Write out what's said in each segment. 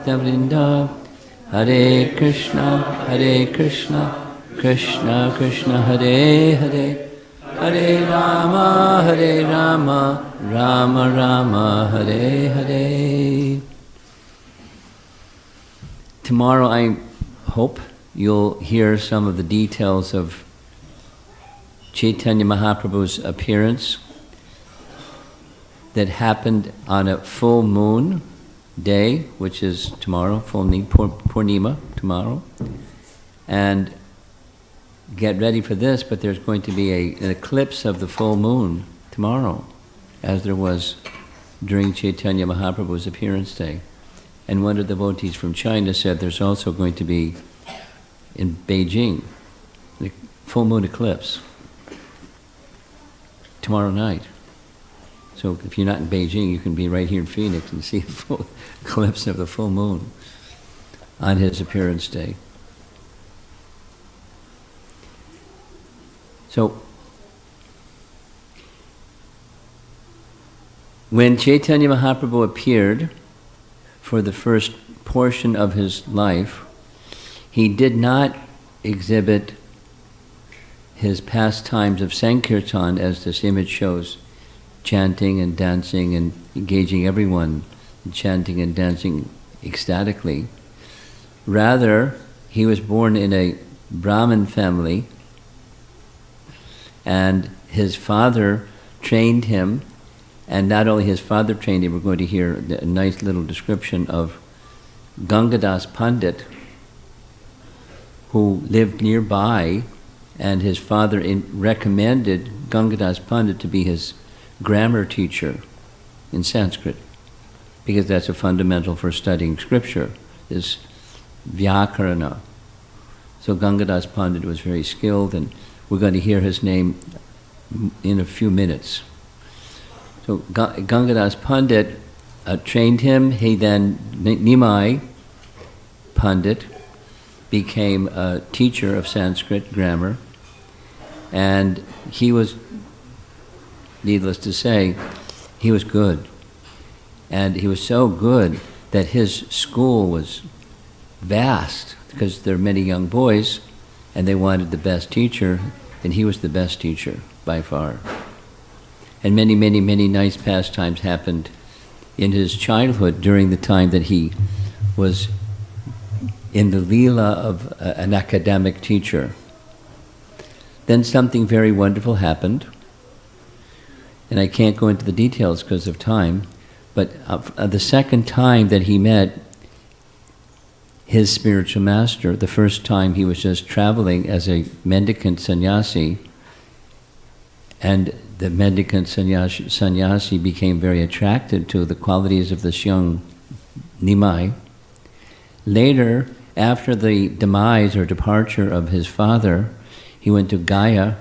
Bhakta Vrinda. Hare Krishna, Krishna Krishna, Hare Hare, Hare Rama, Rama Rama, Hare Hare. Tomorrow I hope you'll hear some of the details of Caitanya Mahaprabhu's appearance that happened on a full moon day, which is tomorrow, full Purnima tomorrow. And get ready for this, but there's going to be an eclipse of the full moon tomorrow, as there was during Caitanya Mahaprabhu's appearance day. And one of the devotees from China said there's also going to be in Beijing, the full moon eclipse tomorrow night. So if you're not in Beijing, you can be right here in Phoenix and see a full eclipse of the full moon on his appearance day. So when Caitanya Mahaprabhu appeared for the first portion of his life, he did not exhibit his pastimes of Sankirtan, as this image shows, chanting and dancing and engaging everyone, chanting and dancing ecstatically. Rather, he was born in a Brahmin family, and his father trained him, and not only his father trained him, we're going to hear a nice little description of Gangadas Pandit, who lived nearby, and his father recommended Gangadas Pandit to be his grammar teacher in Sanskrit, because that's a fundamental for studying scripture, is Vyakarana. So Gangadas Pandit was very skilled, and we're going to hear his name in a few minutes. So Gangadas Pandit trained him. He then, Nimai Pandit, became a teacher of Sanskrit grammar, and he was, needless to say, he was good. And he was so good that his school was vast, because there are many young boys, and they wanted the best teacher, and he was the best teacher by far. And many, many, many nice pastimes happened in his childhood during the time that he was in the Leela of an academic teacher. Then something very wonderful happened, and I can't go into the details because of time, but the second time that he met his spiritual master, the first time he was just traveling as a mendicant sannyasi, and the mendicant sannyasi became very attracted to the qualities of this young Nimai. Later, after the demise or departure of his father, he went to Gaya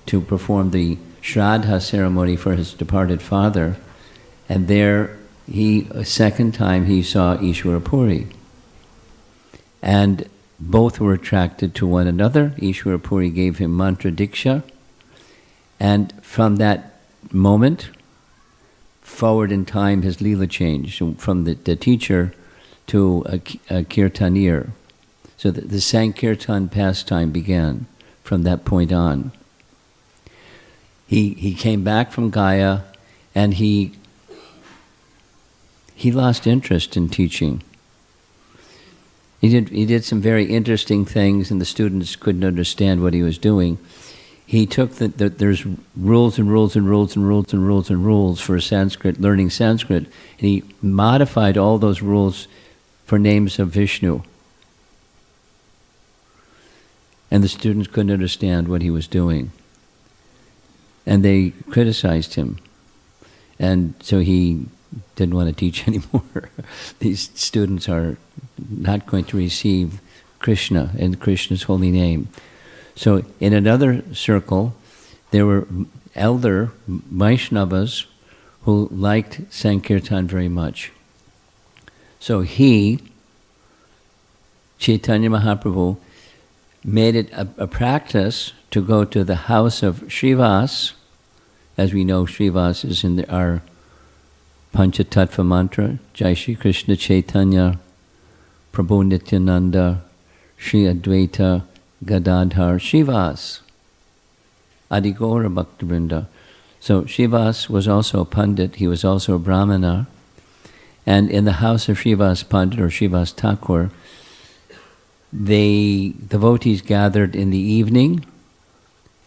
to perform the Shraddha ceremony for his departed father, and there a second time he saw Ishwara Puri. And both were attracted to one another. Ishwara Puri gave him mantra diksha, and from that moment forward in time his Leela changed from the teacher to a kirtanir. So the Sankirtan pastime began from that point on. He came back from Gaya, and he lost interest in teaching. He did some very interesting things, and the students couldn't understand what he was doing. He took there's rules and rules and rules and rules and rules and rules for Sanskrit, learning Sanskrit, and he modified all those rules for names of Vishnu. And the students couldn't understand what he was doing. And they criticized him. And so he didn't want to teach anymore. These students are not going to receive Krishna and Krishna's holy name. So in another circle, there were elder Vaishnavas who liked Sankirtan very much. So Caitanya Mahaprabhu, made it a practice to go to the house of Srivas. As we know, Srivas is in our Panchatattva mantra, Jai Shri Krishna Chaitanya, Prabhu Nityananda, Sri Advaita Gadadhar, Shivas, Adigora Bhaktivinoda. So Shivas was also a Pandit, he was also a Brahmana, and in the house of Shivas Pandit or Haridas Thakura, the devotees gathered in the evening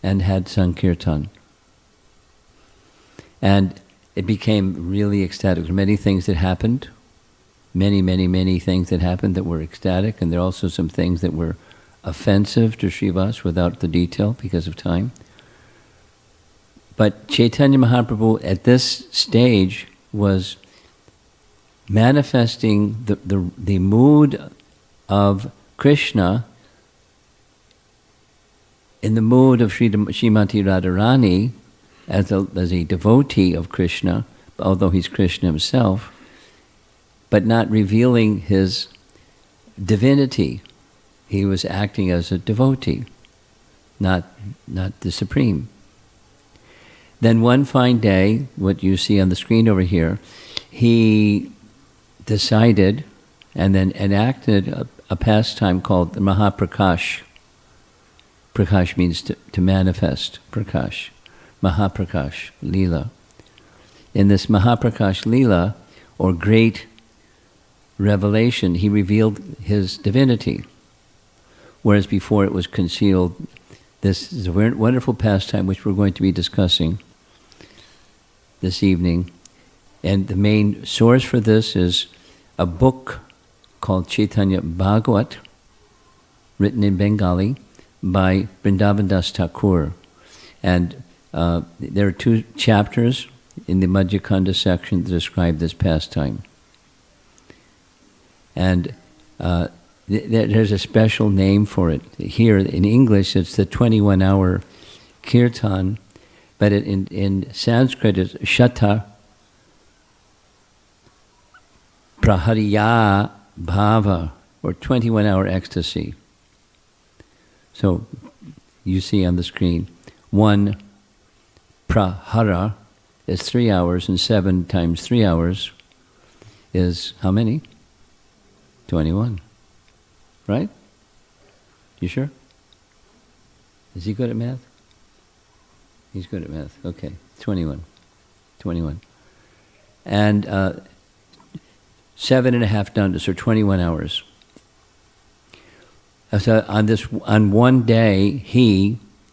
and had Sankirtan. And it became really ecstatic. There were many things that happened, many things that happened that were ecstatic, and there are also some things that were offensive to Srivas without the detail because of time. But Chaitanya Mahaprabhu at this stage was manifesting the mood of Krishna in the mood of Srimati Radharani as a devotee of Krishna, although he's Krishna himself, but not revealing his divinity. He was acting as a devotee, not the supreme. Then one fine day, what you see on the screen over here, he decided and then enacted a pastime called the Mahaprakash. Prakash means to manifest, Prakash. Mahaprakash, Lila. In this Mahaprakash Lila, or great revelation, he revealed his divinity, whereas before it was concealed. This is a wonderful pastime which we're going to be discussing this evening. And the main source for this is a book called Chaitanya Bhagavat, written in Bengali by Vrindavan Thakur. And there are 2 chapters in the Madhyakanda section that describe this pastime. And there's a special name for it. Here in English it's the 21-hour kirtan, but in Sanskrit it's Shata Prahariya Bhava, or 21-hour ecstasy. So you see on the screen, 1 prahara is 3 hours, and 7 times 3 hours is how many? 21. Right? You sure? Is he good at math? He's good at math. Okay, 21. 21. And 7.5 dandas, or 21 hours. So on one day,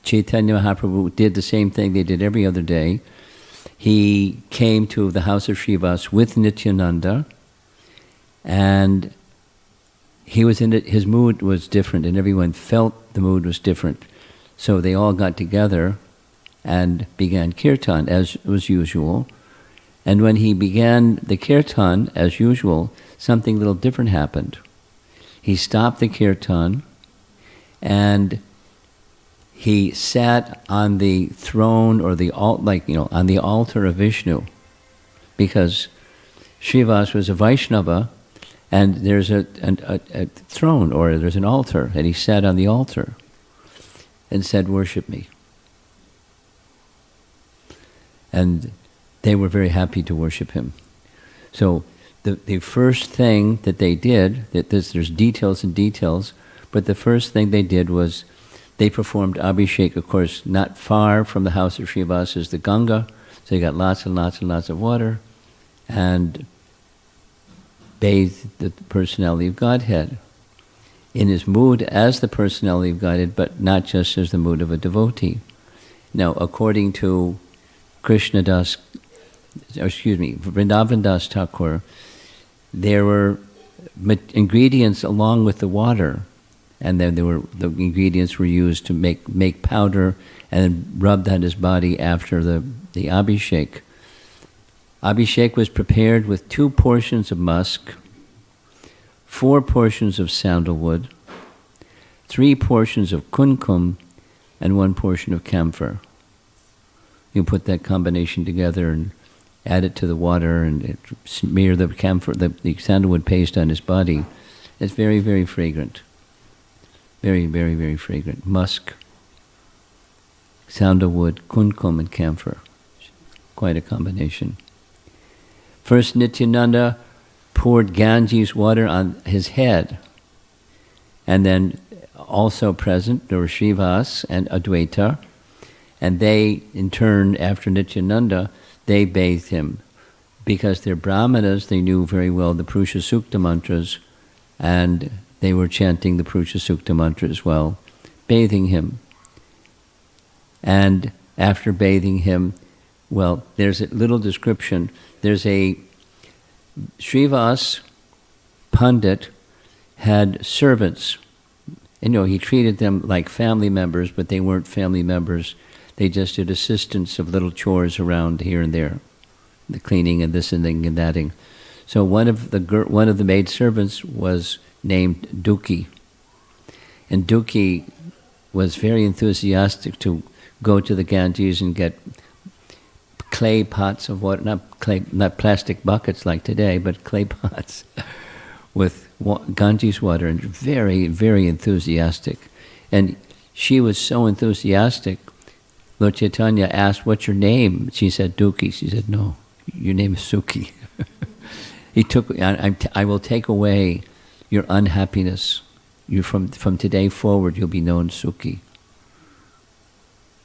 Chaitanya Mahaprabhu, did the same thing they did every other day. He came to the house of Srivas with Nityananda, and he was in it. His mood was different, and everyone felt the mood was different. So they all got together and began kirtan as was usual. And when he began the kirtan as usual, something a little different happened. He stopped the kirtan and he sat on the throne or the on the altar of Vishnu, because Srivas was a Vaishnava, and there's a throne, or there's an altar, and he sat on the altar and said, "Worship me." And they were very happy to worship him. So the first thing that they did, there's details and details, but the first thing they did was they performed Abhishek. Of course, not far from the house of Srivas is the Ganga, so they got lots and lots and lots of water, and bathed the personality of Godhead in his mood as the personality of Godhead, but not just as the mood of a devotee. Now, according to Vrindavan Das Thakur, there were ingredients along with the water, and then the ingredients were used to make powder and rubbed on his body after the Abhishek. Abhishek was prepared with 2 portions of musk, 4 portions of sandalwood, 3 portions of kumkum, and 1 portion of camphor. You put that combination together and add it to the water and smear the camphor, the sandalwood paste on his body. It's very, very fragrant. Very, very, very fragrant. Musk, sandalwood, kumkum, and camphor. Quite a combination. First, Nityananda poured Ganges water on his head. And then also present, there were Srivas and Advaita, and they, in turn, after Nityananda, they bathed him. Because they're Brahmanas, they knew very well the Purusha Sukta mantras, and they were chanting the Purusha Sukta mantra as well, bathing him. And after bathing him, well, there's a little description. There's a Srivas Pandit had servants. And he treated them like family members, but they weren't family members. They just did assistance of little chores around here and there, the cleaning and this and that. So one of the maid servants was named Duki, and Duki was very enthusiastic to go to the Ganges and get clay pots of water, not plastic buckets like today, but clay pots with Ganges water, and very, very enthusiastic. And she was so enthusiastic, Lord Caitanya asked, "What's your name?" She said, "Duki." She said, "No, your name is Sukhi." I will take away your unhappiness. You from today forward, you'll be known Sukhi.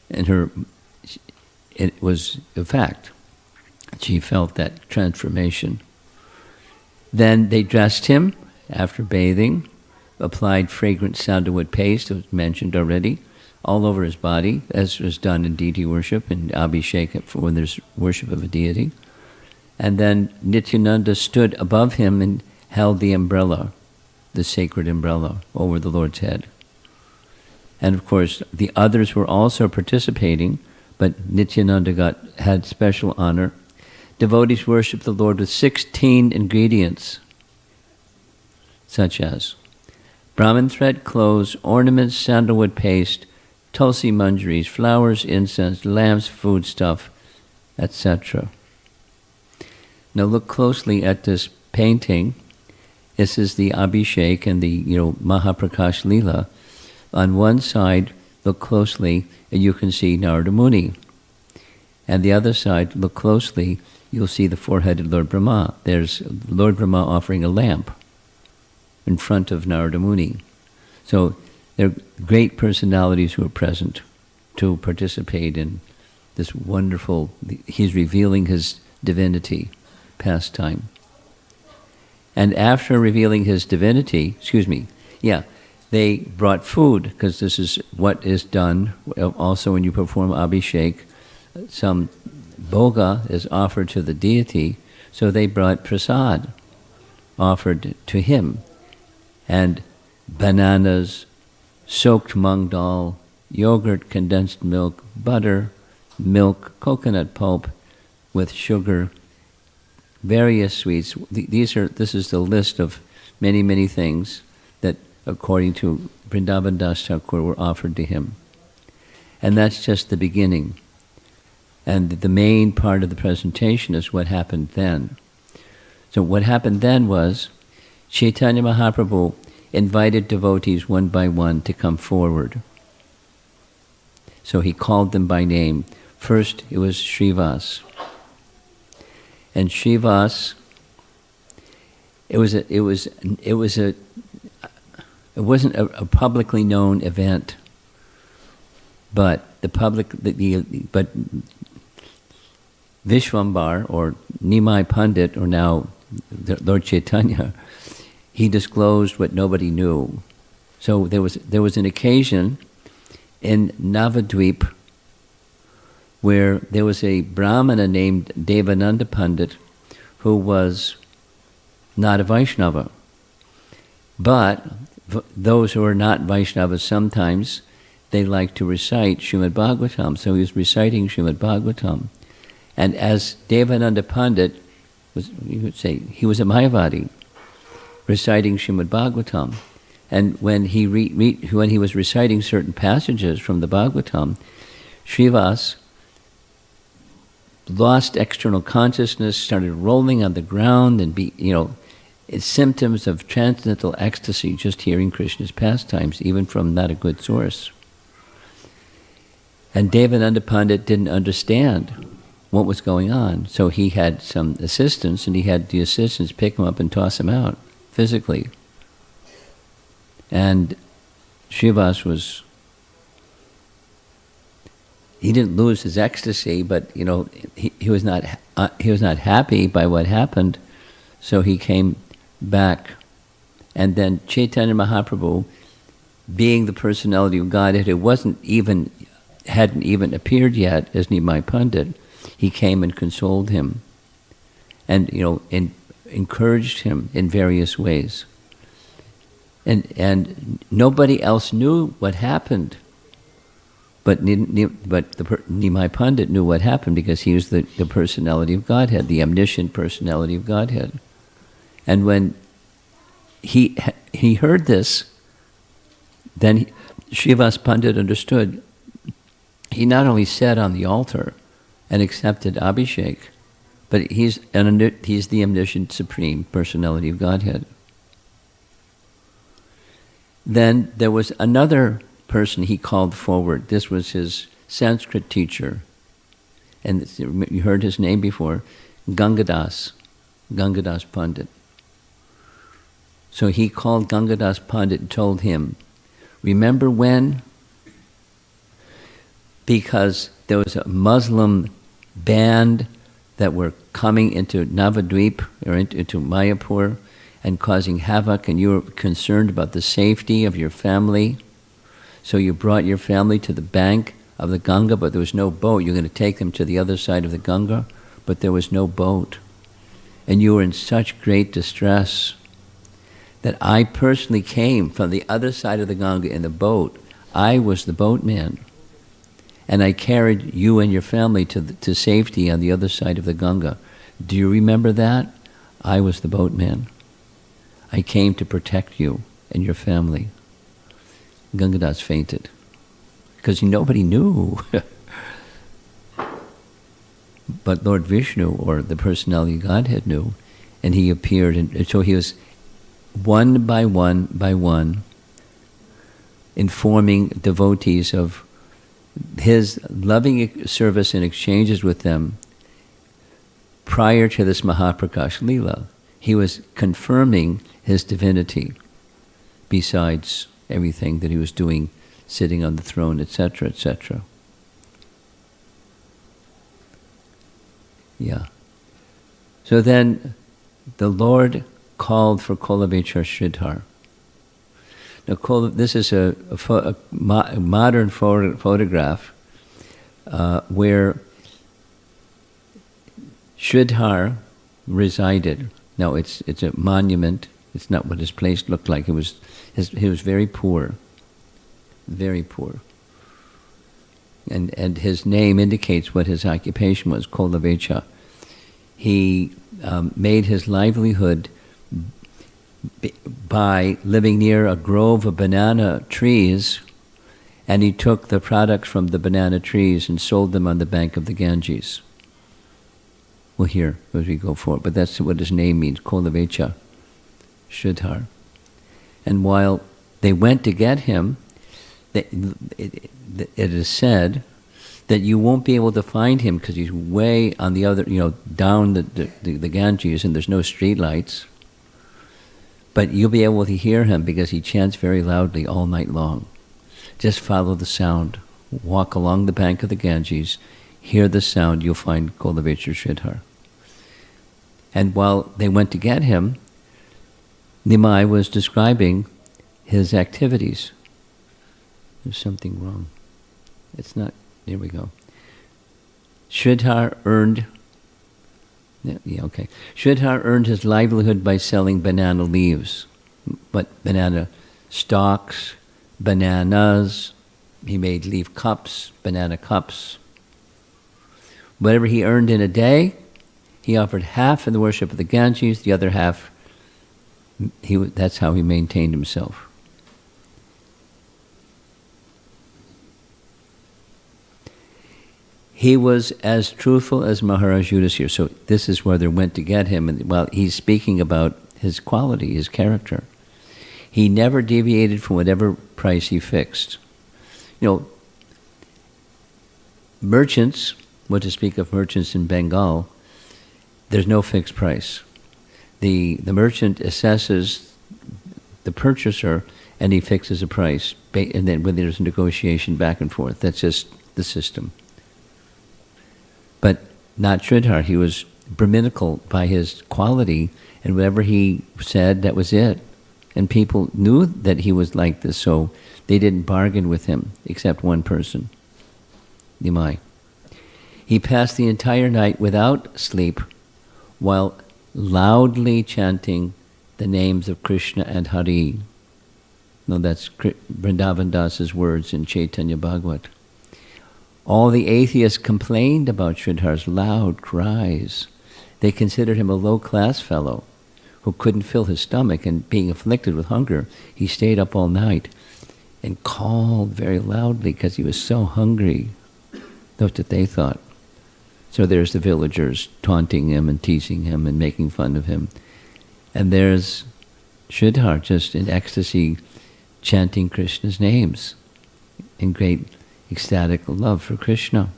And it was a fact. She felt that transformation. Then they dressed him after bathing, applied fragrant sandalwood paste, it was mentioned already, all over his body, as was done in deity worship and abhishek when there's worship of a deity. And then Nityananda stood above him and held the umbrella, the sacred umbrella, over the Lord's head. And of course, the others were also participating, but Nityananda had special honor. Devotees worship the Lord with 16 ingredients, such as Brahmin thread clothes, ornaments, sandalwood paste, tulsi manjaris, flowers, incense, lamps, foodstuff, etc. Now look closely at this painting. This is the Abhishek and the Mahaprakash Leela. On one side, look closely, and you can see Narada Muni. And the other side, look closely, you'll see the four-headed Lord Brahma. There's Lord Brahma offering a lamp in front of Narada Muni. So there are great personalities who are present to participate in this wonderful, he's revealing his divinity pastime. And after revealing his divinity, they brought food, because this is what is done also when you perform Abhishek. Some bhoga is offered to the deity, so they brought prasad offered to him. And bananas, soaked mung dal, yogurt, condensed milk, butter, milk, coconut pulp with sugar, various sweets. This is the list of many, many things that, according to Vrindavan Das Thakur, were offered to him. And that's just the beginning. And the main part of the presentation is what happened then. So what happened then was Chaitanya Mahaprabhu invited devotees one by one to come forward. So he called them by name. First it was Srivas. And Srivas, it wasn't a publicly known event, but but Vishwambar, or Nimai Pandit, or now Lord Caitanya, he disclosed what nobody knew. So there was an occasion in Navadvip where there was a Brahmana named Devananda Pandit who was not a Vaishnava. But those who are not Vaishnavas, sometimes they like to recite Srimad Bhagavatam. So he was reciting Srimad Bhagavatam. And as Devananda Pandit you would say, he was a Mayavadi, reciting Srimad Bhagavatam. And when he was reciting certain passages from the Bhagavatam, Srivas lost external consciousness, started rolling on the ground, and it's symptoms of transcendental ecstasy just hearing Krishna's pastimes, even from not a good source. And Devananda Pandit didn't understand. what was going on. So he had some assistants, and he had the assistants pick him up and toss him out physically. And Srivas he didn't lose his ecstasy, but he was not happy by what happened. So he came back, and then Chaitanya Mahaprabhu, being the personality of Godhead, it hadn't even appeared yet as Nimai Pandit, he came and consoled him, and encouraged him in various ways. And nobody else knew what happened, but Nimai Pandit knew what happened, because he was the personality of Godhead, the omniscient personality of Godhead. And when he heard this, then Srivas Pandit understood. He not only sat on the altar and accepted Abhishek, but he's the omniscient supreme personality of Godhead. Then there was another person he called forward. This was his Sanskrit teacher, and you heard his name before, Gangadas Pandit. So he called Gangadas Pandit and told him, remember when? Because there was a Muslim band that were coming into Navadvip, or into Mayapur, and causing havoc, and you were concerned about the safety of your family. So you brought your family to the bank of the Ganga, but there was no boat. You were going to take them to the other side of the Ganga, but there was no boat. And you were in such great distress that I personally came from the other side of the Ganga in the boat. I was the boatman. And I carried you and your family to safety on the other side of the Ganga. Do you remember that? I was the boatman. I came to protect you and your family. Gangadas fainted, because nobody knew. But Lord Vishnu, or the personality of Godhead, knew, and he appeared. And so he was one by one informing devotees of his loving service and exchanges with them prior to this Mahaprakash Leela. He was confirming his divinity, besides everything that he was doing, sitting on the throne, etc., etc. Yeah. So then the Lord called for Kolaveca Sridhara. Now, this is a modern photograph where Sridhara resided. Now, it's a monument. It's not what his place looked like. He was very poor, very poor. And his name indicates what his occupation was, Kolaveca. He made his livelihood by living near a grove of banana trees, and he took the products from the banana trees and sold them on the bank of the Ganges. We'll hear as we go forward, but that's what his name means, Kolaveca Sridhara. And while they went to get him, it is said that you won't be able to find him because he's way on the other, down the Ganges, and there's no street lights. But you'll be able to hear him because he chants very loudly all night long. Just follow the sound. Walk along the bank of the Ganges, hear the sound, you'll find Kolaveca Sridhara. And while they went to get him, Nimai was describing his activities. There's something wrong. It's not, there we go. Sridhara earned his livelihood by selling banana leaves, but banana stalks, bananas. He made leaf cups, banana cups. Whatever he earned in a day, he offered half in the worship of the Ganges, the other half, that's how he maintained himself. He was as truthful as Maharaj Yudhisthira. So this is where they went to get him. And while he's speaking about his quality, his character, he never deviated from whatever price he fixed. Merchants what to speak of merchants in Bengal, there's no fixed price. The merchant assesses the purchaser and he fixes a price, and then when there's a negotiation back and forth, that's just the system. But not Sridhar. He was Brahminical by his quality, and whatever he said, that was it. And people knew that he was like this, so they didn't bargain with him, except one person, Nimai. He passed the entire night without sleep, while loudly chanting the names of Krishna and Hari. No, that's Vrindavan Das's words in Caitanya Bhagavat. All the atheists complained about Sridhar's loud cries. They considered him a low-class fellow who couldn't fill his stomach, and being afflicted with hunger, he stayed up all night and called very loudly because he was so hungry. That's what they thought. So there's the villagers taunting him and teasing him and making fun of him. And there's Sridhar just in ecstasy chanting Krishna's names in great ecstatic love for Krishna.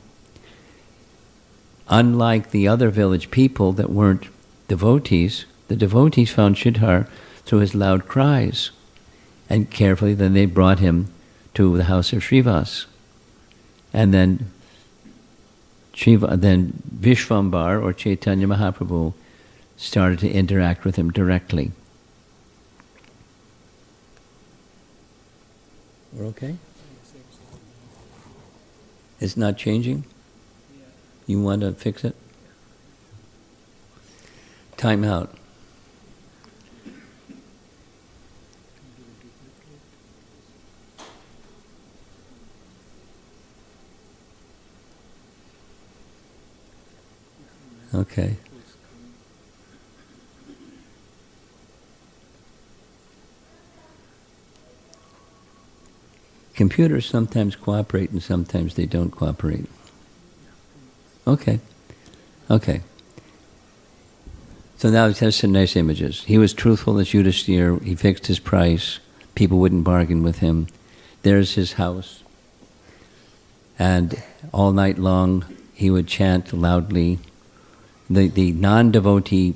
Unlike the other village people that weren't devotees, the devotees found Sridhar through his loud cries. And carefully then they brought him to the house of Srivas. And then Vishvambar, or Caitanya Mahaprabhu, started to interact with him directly. We're okay? It's not changing? You want to fix it? Time out. Okay. Computers sometimes cooperate and sometimes they don't cooperate. Okay. Okay. So now there's some nice images. He was truthful as Yudhishthira. He fixed his price. People wouldn't bargain with him. There's his house. And all night long he would chant loudly. The non-devotee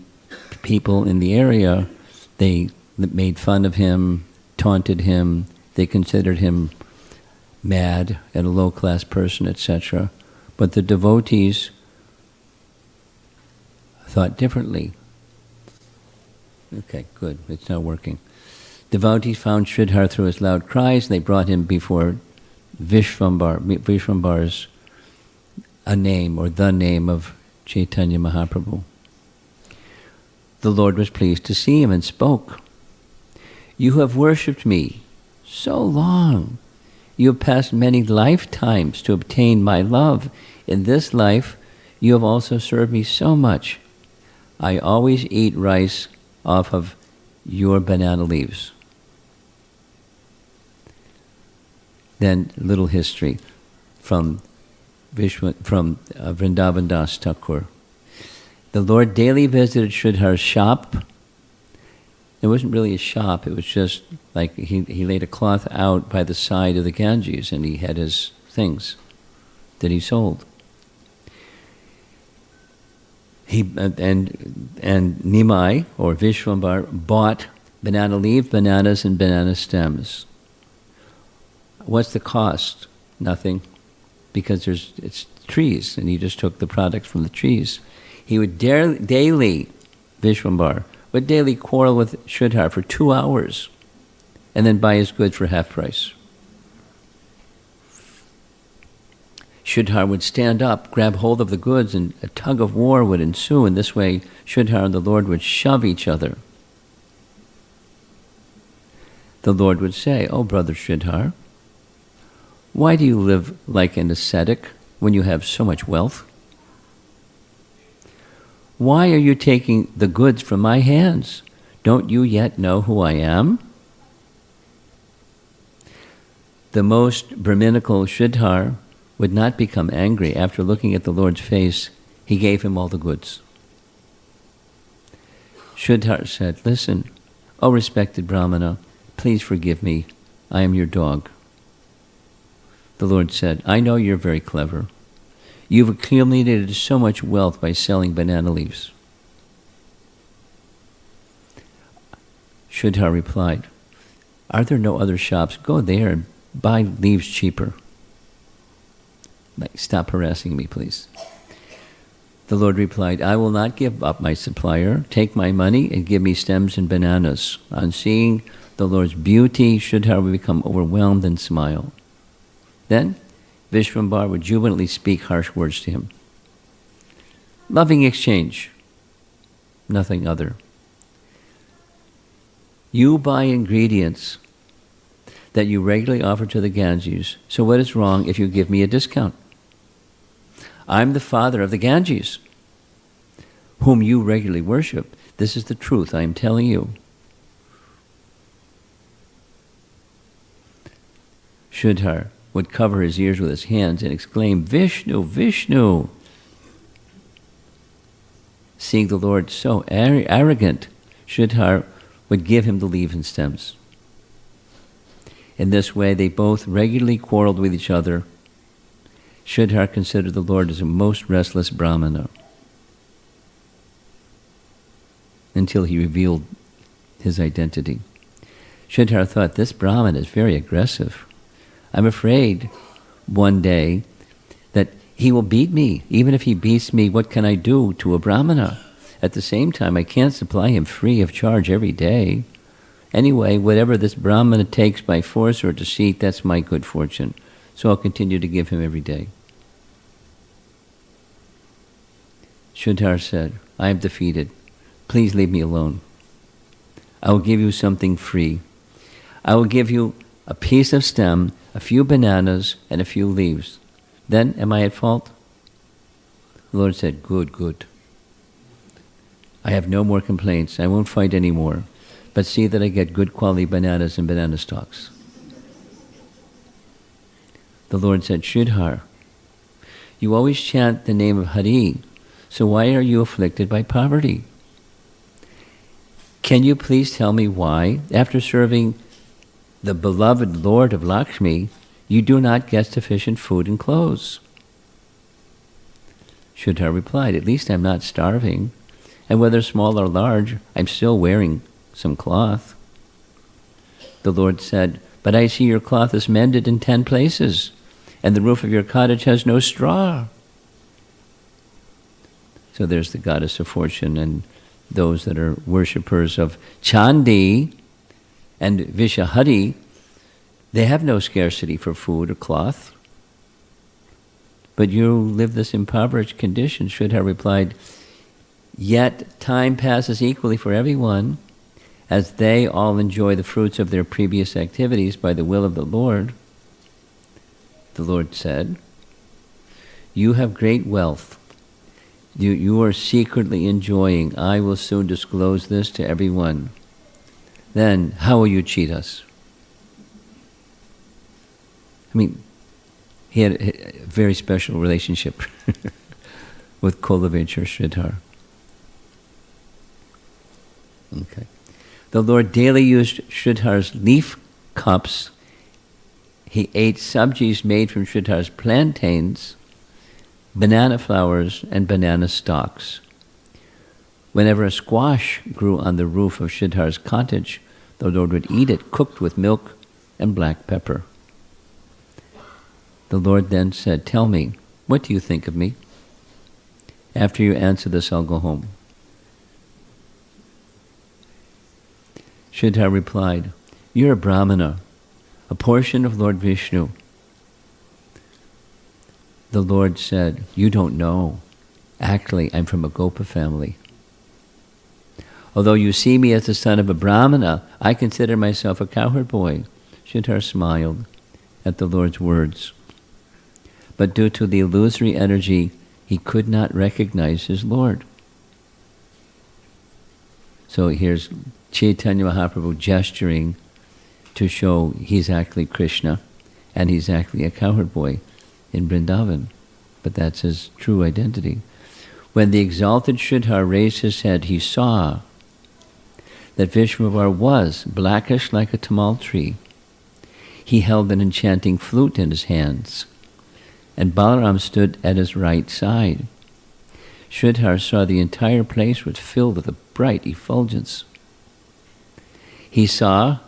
people in the area, they made fun of him, taunted him. They considered him mad and a low-class person, etc. But the devotees thought differently. Okay, good. It's now working. Devotees found Sridhar through his loud cries. They brought him before Vishvambar. Vishvambar's a name, or the name of Caitanya Mahaprabhu. The Lord was pleased to see him and spoke. "You have worshipped me so long. You have passed many lifetimes to obtain my love. In this life, you have also served me so much. I always eat rice off of your banana leaves." Then, little history from Vrindavan Das Thakur. The Lord daily visited Sridhar's shop. It wasn't really a shop, it was just like he laid a cloth out by the side of the Ganges and he had his things that he sold. And Nimai, or Vishvambar, bought banana leaf, bananas, and banana stems. What's the cost? Nothing, because it's trees, and he just took the products from the trees. He would daily, Vishvambar, would daily quarrel with Sridhar for 2 hours, and then buy his goods for half price. Sridhar would stand up, grab hold of the goods, and a tug of war would ensue. In this way, Sridhar and the Lord would shove each other. The Lord would say, "Oh, brother Sridhar, why do you live like an ascetic when you have so much wealth? Why are you taking the goods from my hands? Don't you yet know who I am?" The most Brahminical Sridhar would not become angry. After looking at the Lord's face, he gave him all the goods. Sridhar said, "Listen, O respected Brahmana, please forgive me. I am your dog." The Lord said, "I know you're very clever. You've accumulated so much wealth by selling banana leaves. Sridhara replied, are there no other shops? Go there and buy leaves cheaper. Like, stop harassing me, please. The Lord replied, I will not give up my supplier. Take my money and give me stems and bananas. On seeing the Lord's beauty, Sridhara would become overwhelmed and smile. Then Vishwambar would jubilantly speak harsh words to him. Loving exchange, nothing other. You buy ingredients that you regularly offer to the Ganges, so what is wrong if you give me a discount? I'm the father of the Ganges, whom you regularly worship. This is the truth I am telling you. Sridhara would cover his ears with his hands and exclaim, Vishnu, Vishnu! Seeing the Lord so arrogant, Sridhara would give him the leaves and stems. In this way, they both regularly quarreled with each other. Sridhara considered the Lord as a most restless Brahmana until he revealed his identity. Sridhara thought, this Brahman is very aggressive. I'm afraid one day that he will beat me. Even if he beats me, what can I do to a Brahmana? At the same time, I can't supply him free of charge every day. Anyway, whatever this Brahmana takes by force or deceit, that's my good fortune. So I'll continue to give him every day. Sridhara said, I am defeated. Please leave me alone. I will give you something free. I will give you a piece of stem, a few bananas, and a few leaves. Then, am I at fault? The Lord said, good, good. I have no more complaints. I won't fight anymore. But see that I get good quality bananas and banana stalks. The Lord said, Sridhara, you always chant the name of Hari, so why are you afflicted by poverty? Can you please tell me why, after serving the beloved Lord of Lakshmi, you do not get sufficient food and clothes? Sridhara replied, at least I'm not starving, and whether small or large, I'm still wearing some cloth. The Lord said, but I see your cloth is mended in 10 places, and the roof of your cottage has no straw. So there's the goddess of fortune, and those that are worshippers of Chandi and Vishahari, they have no scarcity for food or cloth. But you live this impoverished condition. Sridhara replied, yet time passes equally for everyone, as they all enjoy the fruits of their previous activities by the will of the Lord. The Lord said, you have great wealth. You are secretly enjoying. I will soon disclose this to everyone. Then, how will you cheat us? I mean, he had a very special relationship with Kolaveca Sridhara. Okay. The Lord daily used Sridhara's leaf cups. He ate sabjis made from Sridhara's plantains, banana flowers, and banana stalks. Whenever a squash grew on the roof of Sridhara's cottage, the Lord would eat it cooked with milk and black pepper. The Lord then said, tell me, what do you think of me? After you answer this, I'll go home. Sridhara replied, you're a Brahmana, a portion of Lord Vishnu. The Lord said, you don't know. Actually, I'm from a Gopa family. Although you see me as the son of a Brahmana, I consider myself a cowherd boy. Sridhara smiled at the Lord's words. But due to the illusory energy, he could not recognize his Lord. So here's Caitanya Mahaprabhu gesturing to show he's actually Krishna and he's actually a cowherd boy in Vrindavan. But that's his true identity. When the exalted Sridhara raised his head, he saw that Vishwambar was blackish like a tamal tree. He held an enchanting flute in his hands, and Balaram stood at his right side. Sridhar saw the entire place was filled with a bright effulgence. He saw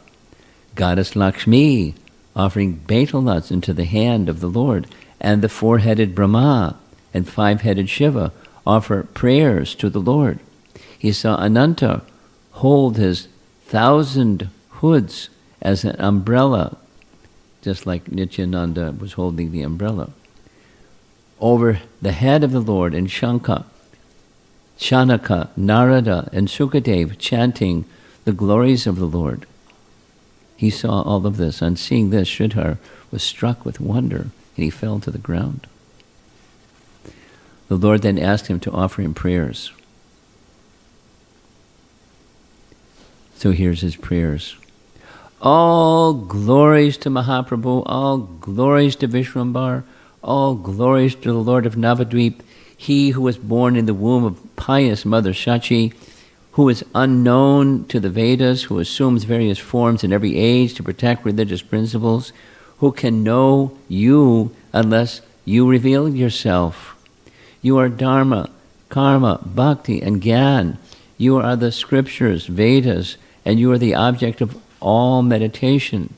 Goddess Lakshmi offering betel nuts into the hand of the Lord, and the four-headed Brahma and five-headed Shiva offer prayers to the Lord. He saw Ananta hold his 1,000 hoods as an umbrella, just like Nityananda was holding the umbrella, over the head of the Lord, and Shanka, Narada, and Sukadev chanting the glories of the Lord. He saw all of this. On seeing this, Sridhar was struck with wonder, and he fell to the ground. The Lord then asked him to offer him prayers. So here's his prayers. All glories to Mahaprabhu, all glories to Vishwambar, all glories to the Lord of Navadvip, he who was born in the womb of pious Mother Shachi, who is unknown to the Vedas, who assumes various forms in every age to protect religious principles, who can know you unless you reveal yourself. You are Dharma, Karma, Bhakti, and Gyan. You are the scriptures, Vedas, and you are the object of all meditation.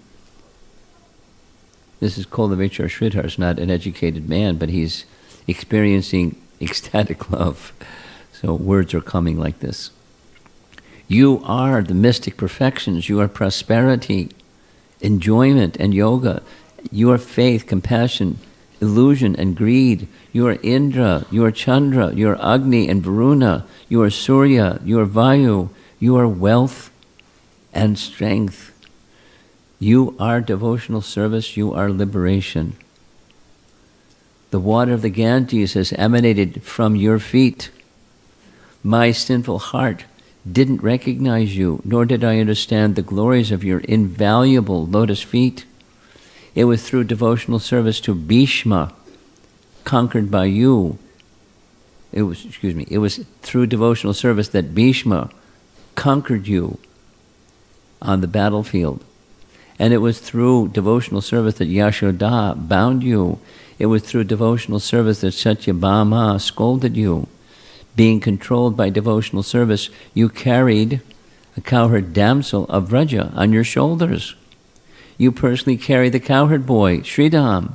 This is Kolaveca Sridhara. He's not an educated man, but he's experiencing ecstatic love. So words are coming like this. You are the mystic perfections. You are prosperity, enjoyment, and yoga. You are faith, compassion, illusion, and greed. You are Indra. You are Chandra. You are Agni and Varuna. You are Surya. You are Vayu. You are wealth and strength. You are devotional service. You are liberation. The water of the Ganges has emanated from your feet. My sinful heart didn't recognize you, nor did I understand the glories of your invaluable lotus feet. It was through devotional service to Bhishma, conquered by you. It was through devotional service that Bhishma conquered you on the battlefield. And it was through devotional service that Yashoda bound you. It was through devotional service that Satyabhama scolded you. Being controlled by devotional service, you carried a cowherd damsel of Vraja on your shoulders. You personally carried the cowherd boy, Sridham.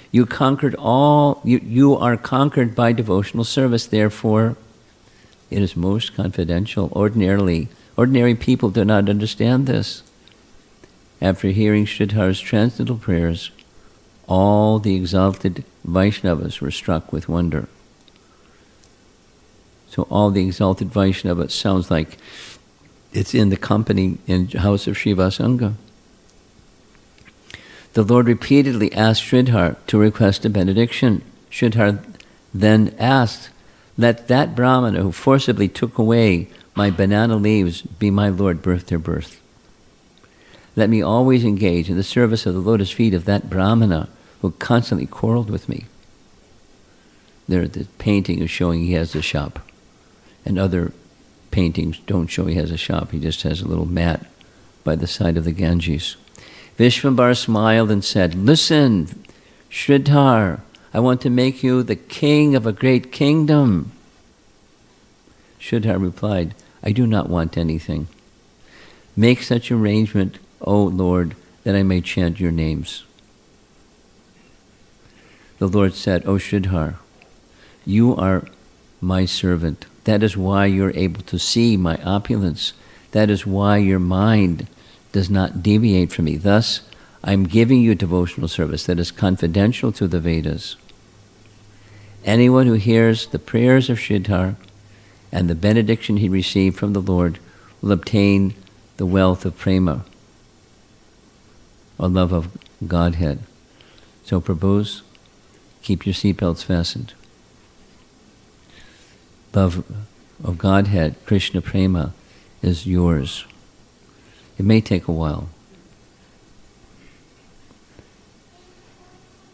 You conquered all, you are conquered by devotional service, therefore it is most confidential. Ordinary people do not understand this. After hearing Sridhar's transcendental prayers, all the exalted Vaishnavas were struck with wonder. So all the exalted Vaishnavas sounds like it's in the company in house of Srivasanga. The Lord repeatedly asked Sridhar to request a benediction. Sridhar then asked, let that Brahmana who forcibly took away my banana leaves be my Lord birth to birth. Let me always engage in the service of the lotus feet of that Brahmana who constantly quarreled with me. There, the painting is showing he has a shop. And other paintings don't show he has a shop. He just has a little mat by the side of the Ganges. Vishwambar smiled and said, listen, Sridhar, I want to make you the king of a great kingdom. Sridhar replied, I do not want anything. Make such arrangement, O Lord, that I may chant your names. The Lord said, O Sridhar, you are my servant. That is why you're able to see my opulence. That is why your mind does not deviate from me. Thus, I'm giving you devotional service that is confidential to the Vedas. Anyone who hears the prayers of Sridhar and the benediction he received from the Lord will obtain the wealth of prema, or love of Godhead. So, Prabhus, keep your seatbelts fastened. Love of Godhead, Krishna Prema, is yours. It may take a while.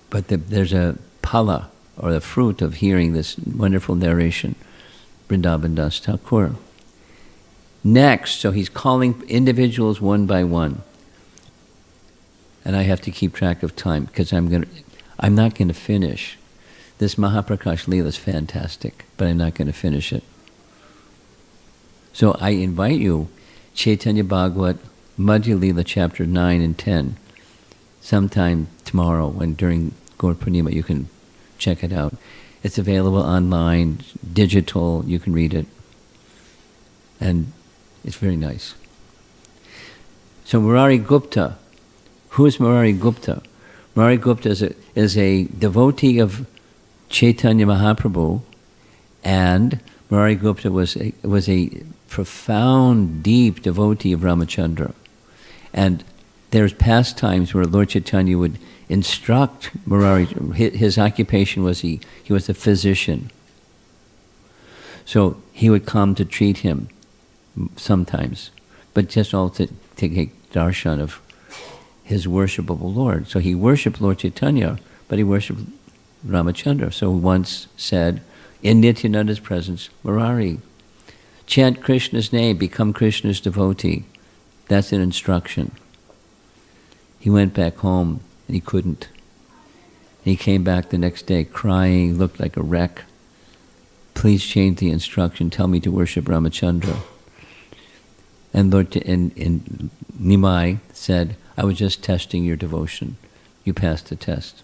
But there's a phala, or the fruit of hearing this wonderful narration, Vrindavan Das Thakur. Next, so he's calling individuals one by one. And I have to keep track of time, because I'm not going to finish This Mahaprakash Leela is fantastic, but I'm not going to finish it. So I invite you, Chaitanya Bhagavat, Madhya Leela, chapter 9 and 10, sometime tomorrow, when during Gaur Purnima, you can check it out. It's available online, digital, you can read it. And it's very nice. So Murari Gupta, who is Murari Gupta? Murari Gupta is a devotee of Chaitanya Mahaprabhu, and Murari Gupta was a profound, deep devotee of Ramachandra. And there's past times where Lord Chaitanya would instruct Murari. His occupation was he was a physician. So he would come to treat him sometimes, but just all to take darshan of his worshipable Lord. So he worshipped Lord Chaitanya, but he worshipped Ramachandra. So he once said, in Nityananda's presence, Murari, chant Krishna's name, become Krishna's devotee. That's an instruction. He went back home and he couldn't. He came back the next day crying, looked like a wreck. Please change the instruction, tell me to worship Ramachandra. And Lord Nimai said, I was just testing your devotion. You passed the test.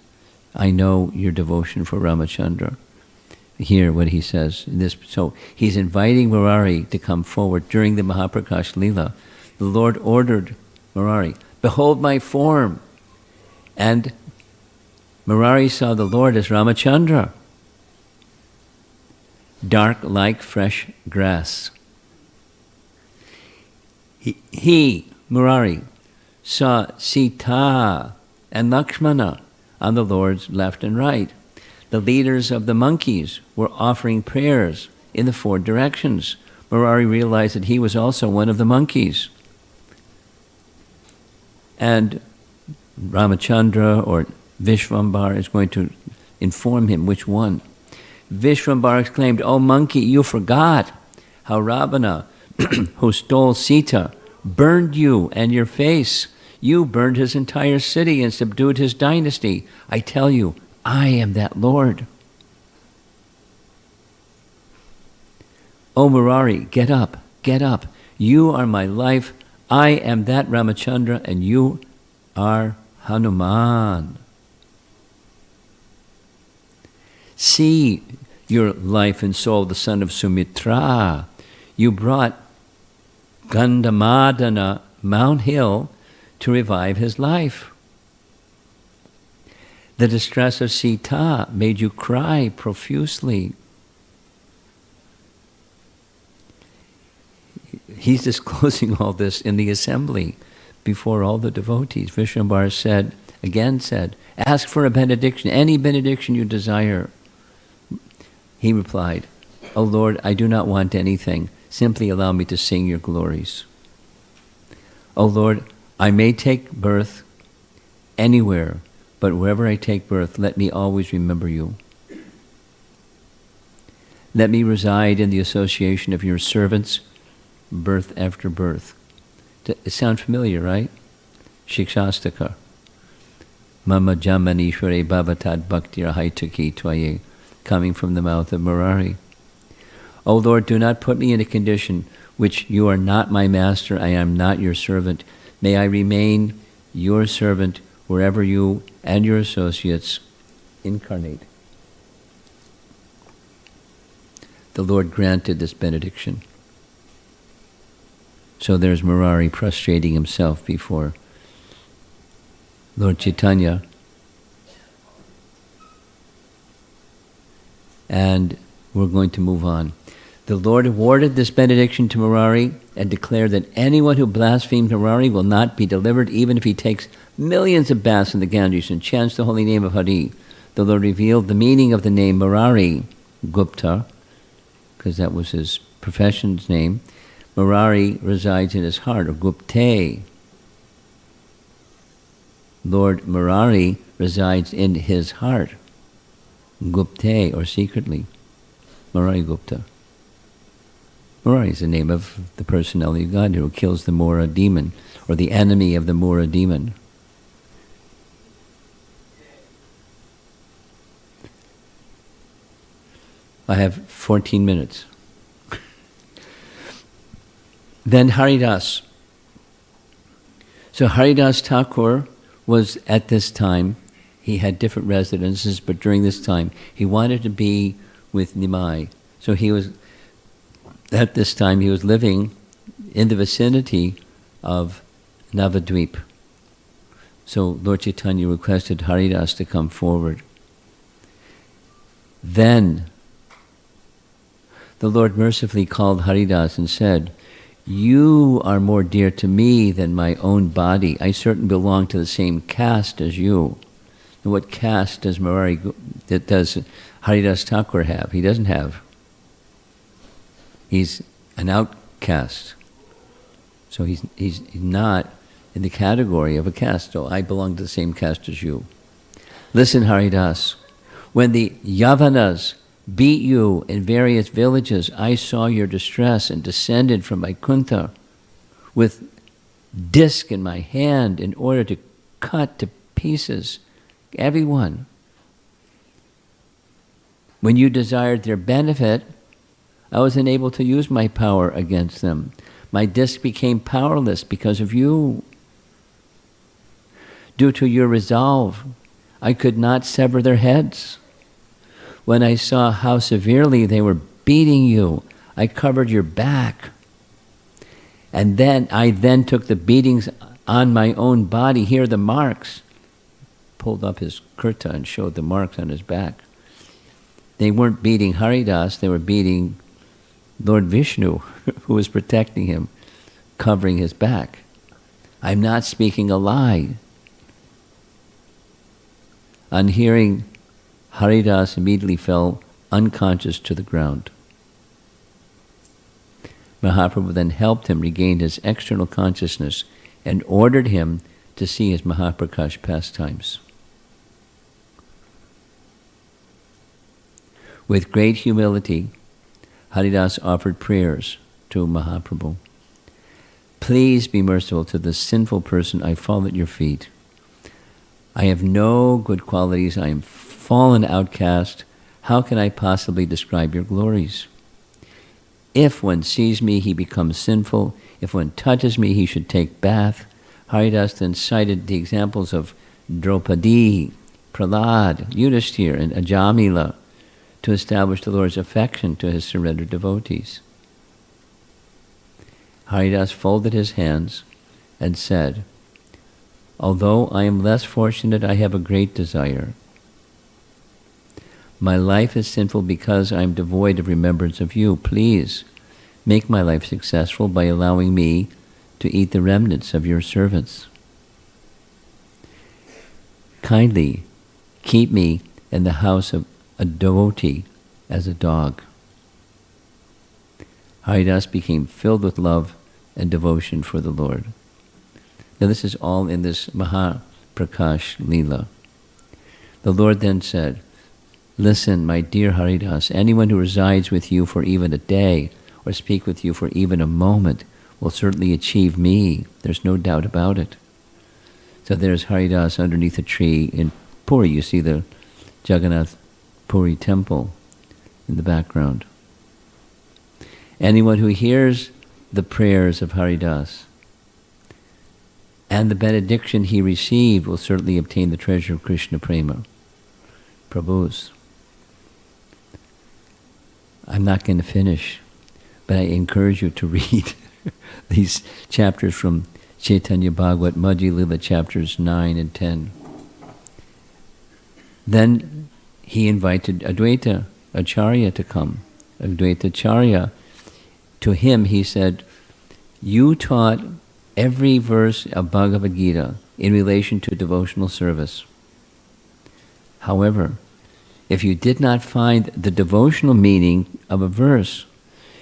I know your devotion for Ramachandra. Hear what he says. So he's inviting Murari to come forward during the Mahaprakash Leela. The Lord ordered Murari, behold my form. And Murari saw the Lord as Ramachandra, dark like fresh grass. He, Murari, saw Sita and Lakshmana on the Lord's left and right. The leaders of the monkeys were offering prayers in the four directions. Murari realized that he was also one of the monkeys. And Ramachandra or Vishvambar is going to inform him which one. Vishvambar exclaimed, "Oh monkey, you forgot how Ravana, who stole Sita, burned you and your face. You burned his entire city and subdued his dynasty. I tell you, I am that Lord." "Oh Murari, get up, get up. You are my life. I am that Ramachandra and you are Hanuman. See your life and soul, the son of Sumitra. You brought Gandhamadana, Mount Hill, to revive his life. The distress of Sita made you cry profusely." He's disclosing all this in the assembly before all the devotees. Vishvambar said, "Ask for a benediction, any benediction you desire." He replied, "O Lord, I do not want anything. Simply allow me to sing your glories. O Lord, I may take birth anywhere, but wherever I take birth, let me always remember you. Let me reside in the association of your servants, birth after birth." It sounds familiar, right? Shikshastaka. Mama jamanishware bhavatad bhaktir haitaki tvaye, coming from the mouth of Murari. "O Lord, do not put me in a condition which you are not my master, I am not your servant. May I remain your servant wherever you and your associates incarnate." The Lord granted this benediction. So there's Murari prostrating himself before Lord Chaitanya. And we're going to move on. The Lord awarded this benediction to Murari and declared that anyone who blasphemes Murari will not be delivered, even if he takes millions of baths in the Ganges and chants the holy name of Hari. The Lord revealed the meaning of the name Murari Gupta, because that was his profession's name. Murari resides in his heart, or Gupte. Lord Murari resides in his heart, Gupte, or secretly, Murari Gupta. Murari is the name of the personality of God who kills the Mora demon, or the enemy of the Mora demon. I have 14 minutes. Then Haridas. So Haridas Thakura was at this time, he had different residences, but during this time, he wanted to be with Nimai. So he was, at this time, he was living in the vicinity of Navadvip. So Lord Caitanya requested Haridas to come forward. Then the Lord mercifully called Haridas and said, "You are more dear to me than my own body. I certainly belong to the same caste as you." And what caste does does Haridas Thakura have? He doesn't have. He's an outcast. So he's not in the category of a caste. So I belong to the same caste as you. Listen, Haridas, when the Yavanas beat you in various villages, I saw your distress and descended from Vaikuntha with disc in my hand in order to cut to pieces everyone. When you desired their benefit, I was unable to use my power against them. My disc became powerless because of you. Due to your resolve, I could not sever their heads. When I saw how severely they were beating you, I covered your back. And then I took the beatings on my own body. Here are the marks. Pulled up his kurta and showed the marks on his back. They weren't beating Haridas, they were beating Lord Vishnu, who was protecting him, covering his back. I'm not speaking a lie. On hearing, Haridas immediately fell unconscious to the ground. Mahaprabhu then helped him regain his external consciousness and ordered him to see his Mahaprakash pastimes. With great humility, Haridas offered prayers to Mahaprabhu. Please be merciful to the sinful person I fall at your feet. I have no good qualities. I am fallen outcast. How can I possibly describe your glories? If one sees me, he becomes sinful. If one touches me, he should take bath. Haridas then cited the examples of Draupadi, Prahlad, Yudhishthir, and Ajamila to establish the Lord's affection to his surrendered devotees. Haridas folded his hands and said, although I am less fortunate, I have a great desire. My life is sinful because I am devoid of remembrance of you. Please make my life successful by allowing me to eat the remnants of your servants. Kindly keep me in the house of a devotee as a dog. Haridas became filled with love and devotion for the Lord. Now this is all in this Mahaprakash Leela. The Lord then said, listen, my dear Haridas, anyone who resides with you for even a day or speak with you for even a moment will certainly achieve me. There's no doubt about it. So there's Haridas underneath a tree in Puri. You see the Jagannath Puri temple in the background. Anyone who hears the prayers of Haridas and the benediction he received will certainly obtain the treasure of Krishna Prema. Prabhus. I'm not going to finish, but I encourage you to read these chapters from Chaitanya Bhagavat, Madhya Lila, chapters 9 and 10. Then he invited Advaita Acharya to come. Advaita Acharya, to him he said, you taught every verse of Bhagavad Gita in relation to devotional service. However, if you did not find the devotional meaning of a verse,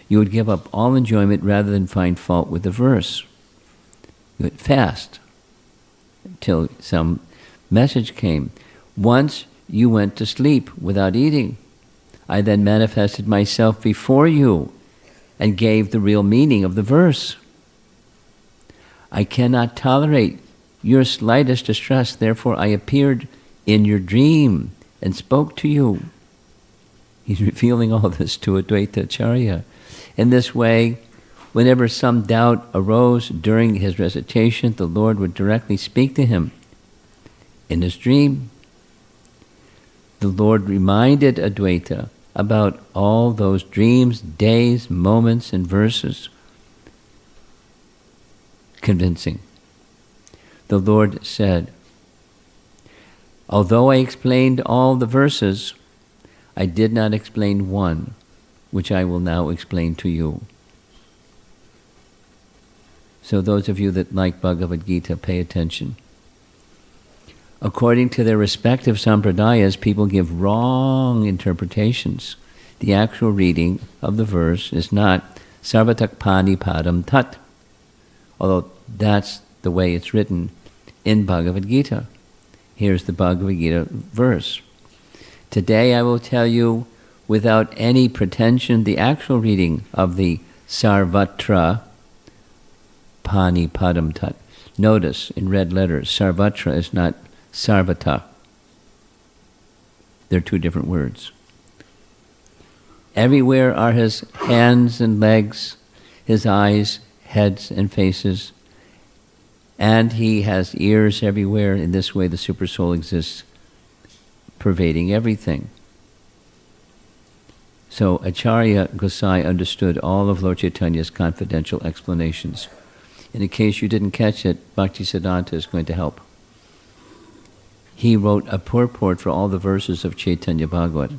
you would give up all enjoyment rather than find fault with the verse. You would fast until some message came. Once you went to sleep without eating. I then manifested myself before you and gave the real meaning of the verse. I cannot tolerate your slightest distress, therefore I appeared in your dream and spoke to you. He's revealing all this to Advaita Acharya. In this way, whenever some doubt arose during his recitation, the Lord would directly speak to him. In his dream, the Lord reminded Advaita about all those dreams, days, moments, and verses. Convincing. The Lord said, although I explained all the verses, I did not explain one, which I will now explain to you. So those of you that like Bhagavad Gita, pay attention. According to their respective sampradayas, people give wrong interpretations. The actual reading of the verse is not sarvatakpani padam tat, although that's the way it's written in Bhagavad Gita. Here's the Bhagavad Gita verse. Today I will tell you without any pretension the actual reading of the sarvatra pani padam tat. Notice in red letters, sarvatra is not sarvata. They're two different words. Everywhere are his hands and legs, his eyes, heads and faces, and he has ears everywhere. In this way the Supersoul exists, pervading everything. So Acharya Gosai understood all of Lord Chaitanya's confidential explanations. In case you didn't catch it, Bhaktisiddhanta is going to help. He wrote a purport for all the verses of Chaitanya Bhagavat.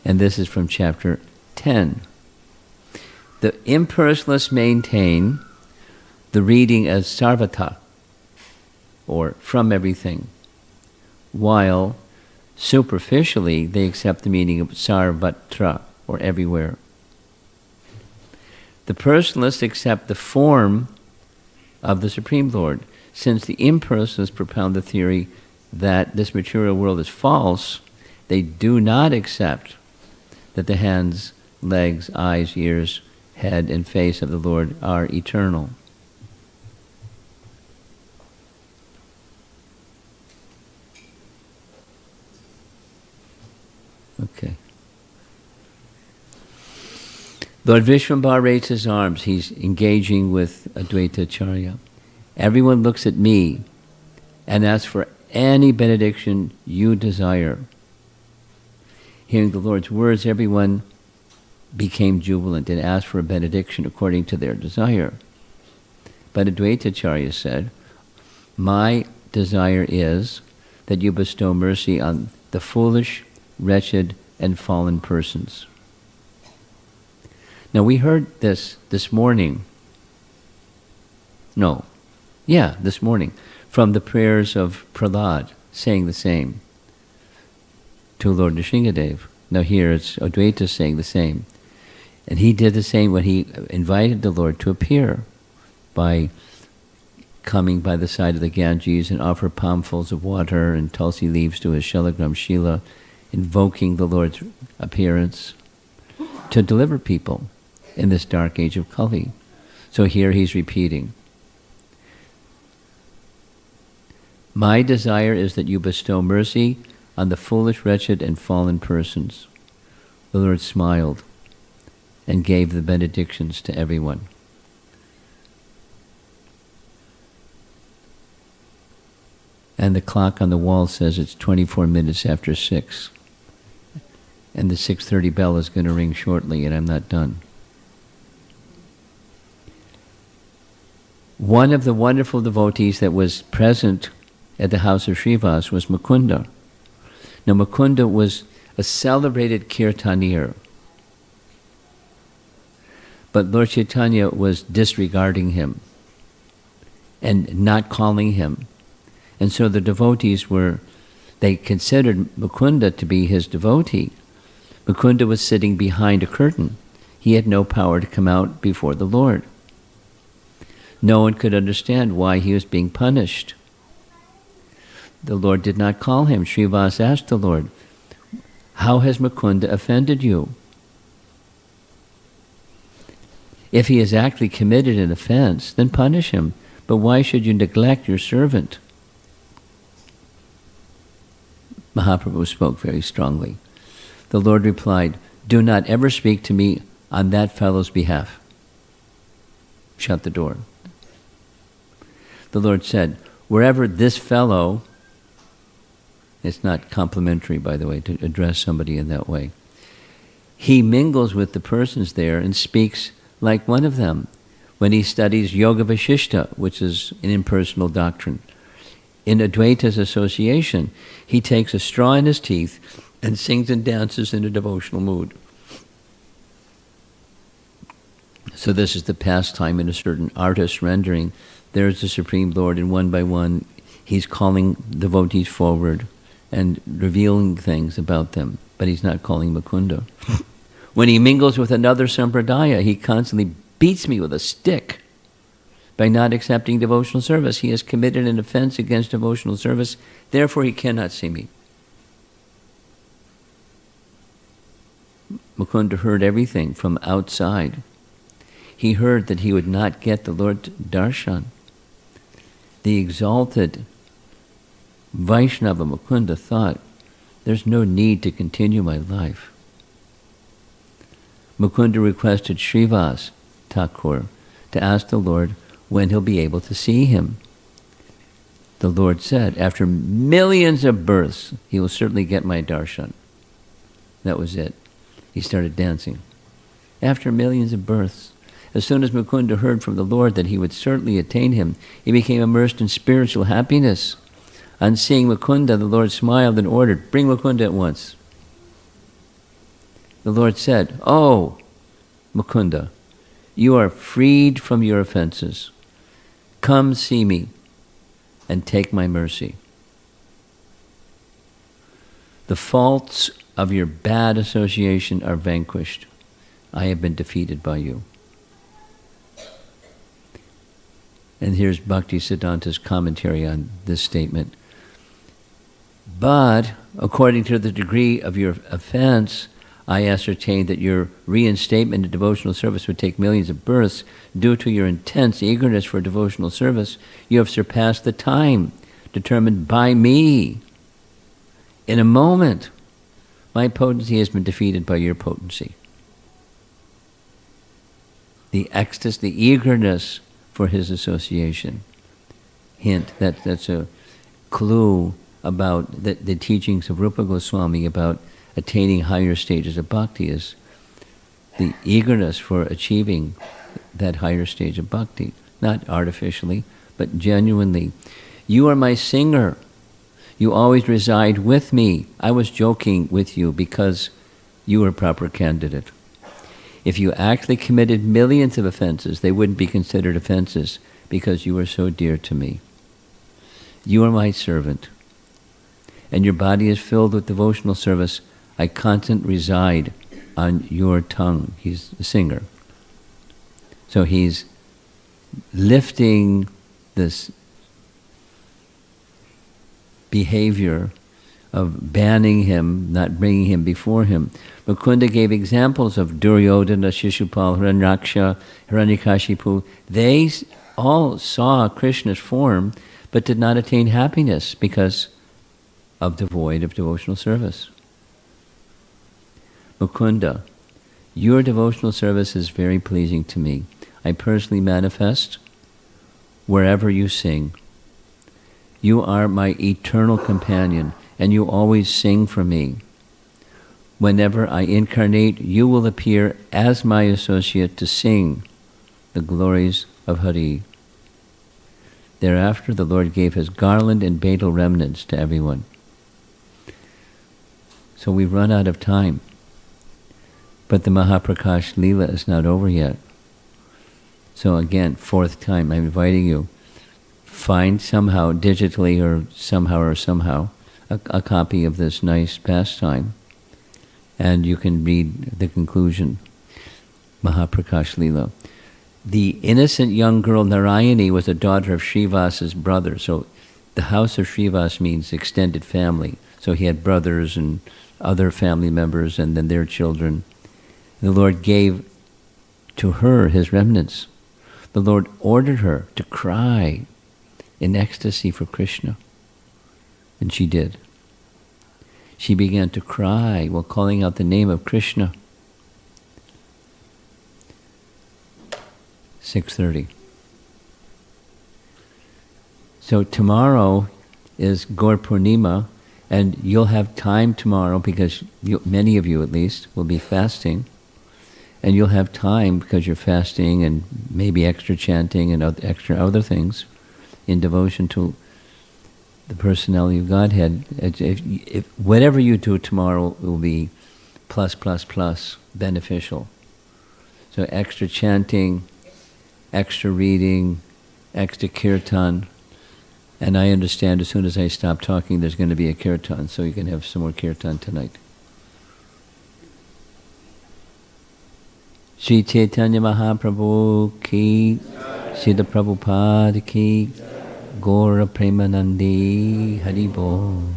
And this is from chapter 10. The impersonalists maintain the reading as sarvata, or from everything, while superficially they accept the meaning of sarvatra, or everywhere. The personalists accept the form of the Supreme Lord. Since the impersonalists propound the theory that this material world is false, they do not accept that the hands, legs, eyes, ears, head, and face of the Lord are eternal. Okay. Lord Vishwambhara raised his arms. He's engaging with Advaita Acharya. Everyone looks at me and asks for any benediction you desire. Hearing the Lord's words, everyone became jubilant and asked for a benediction according to their desire. But Advaita Acharya said, my desire is that you bestow mercy on the foolish, wretched, and fallen persons. Now we heard this morning. This morning, from the prayers of Prahlad, saying the same to Lord Nrsingadev. Now here it's Advaita saying the same. And he did the same when he invited the Lord to appear by coming by the side of the Ganges and offer palmfuls of water and tulsi leaves to his Shalagram Shila, invoking the Lord's appearance to deliver people in this dark age of Kali. So here he's repeating, my desire is that you bestow mercy on the foolish, wretched, and fallen persons. The Lord smiled and gave the benedictions to everyone. And the clock on the wall says it's 24 minutes after 6. And the 6:30 bell is going to ring shortly, and I'm not done. One of the wonderful devotees that was present at the house of Srivas was Mukunda. Now Mukunda was a celebrated kirtanier. But Lord Chaitanya was disregarding him and not calling him. And so the devotees they considered Mukunda to be his devotee. Mukunda was sitting behind a curtain. He had no power to come out before the Lord. No one could understand why he was being punished. The Lord did not call him. Srivas asked the Lord, how has Mukunda offended you? If he has actually committed an offense, then punish him. But why should you neglect your servant? Mahaprabhu spoke very strongly. The Lord replied, "Do not ever speak to me on that fellow's behalf." Shut the door. The Lord said, "Wherever this fellow," it's not complimentary, by the way, to address somebody in that way, "he mingles with the persons there and speaks like one of them when he studies Yoga Vashishta, which is an impersonal doctrine. In Advaita's association, he takes a straw in his teeth and sings and dances in a devotional mood." So this is the pastime in a certain artist rendering. There's the Supreme Lord, and one by one, he's calling devotees forward and revealing things about them, but he's not calling Mukunda. When he mingles with another sampradaya, he constantly beats me with a stick. By not accepting devotional service, he has committed an offense against devotional service, therefore he cannot see me. Mukunda heard everything from outside. He heard that he would not get the Lord darshan. The exalted Vaishnava Mukunda thought, there's no need to continue my life. Mukunda requested Haridas Thakura to ask the Lord when he'll be able to see him. The Lord said, after millions of births, he will certainly get my darshan. That was it. He started dancing. After millions of births, as soon as Mukunda heard from the Lord that he would certainly attain him, he became immersed in spiritual happiness. On seeing Mukunda, the Lord smiled and ordered, "Bring Mukunda at once." The Lord said, "Oh, Mukunda, you are freed from your offenses. Come see me and take my mercy. The faults of your bad association are vanquished. I have been defeated by you." And here's Bhaktisiddhanta's commentary on this statement. "But, according to the degree of your offense, I ascertained that your reinstatement in devotional service would take millions of births. Due to your intense eagerness for devotional service, you have surpassed the time determined by me. In a moment, my potency has been defeated by your potency." The ecstasy, the eagerness for his association. Hint, that's a clue about the teachings of Rupa Goswami about attaining higher stages of bhakti, is the eagerness for achieving that higher stage of bhakti, not artificially, but genuinely. "You are my singer. You always reside with me. I was joking with you because you are a proper candidate. If you actually committed millions of offenses, they wouldn't be considered offenses because you are so dear to me. You are my servant, and your body is filled with devotional service. I constantly reside on your tongue." He's the singer. So he's lifting this behavior of banning him, not bringing him before him. Mukunda gave examples of Duryodhana, Shishupal, Hiranyaksha, Hiranyakashipu. They all saw Krishna's form, but did not attain happiness because of the void of devotional service. Mukunda, your devotional service is very pleasing to me. I personally manifest wherever you sing. You are my eternal companion, and you always sing for me. Whenever I incarnate, you will appear as my associate to sing the glories of Hari. Thereafter, the Lord gave his garland and betel remnants to everyone. So we've run out of time. But the Mahaprakash Leela is not over yet. So again, fourth time, I'm inviting you, find somehow, digitally or somehow, a copy of this nice pastime, and you can read the conclusion, Mahaprakash Leela. The innocent young girl Narayani was a daughter of Srivas's brother. So the house of Srivas means extended family. So he had brothers and other family members and then their children. The Lord gave to her his remnants. The Lord ordered her to cry in ecstasy for Krishna. And she did. She began to cry while calling out the name of Krishna. 6:30. So tomorrow is Gaur Purnima, and you'll have time tomorrow because many of you at least will be fasting, and you'll have time because you're fasting and maybe extra chanting and extra other things in devotion to the personality of Godhead. If whatever you do tomorrow will be plus beneficial. So extra chanting, extra reading, extra kirtan. And I understand as soon as I stop talking, there's going to be a kirtan, so you can have some more kirtan tonight. Sri Caitanya Mahaprabhu ki, Srila Prabhupada ki, Gaura Premanandi Haribol.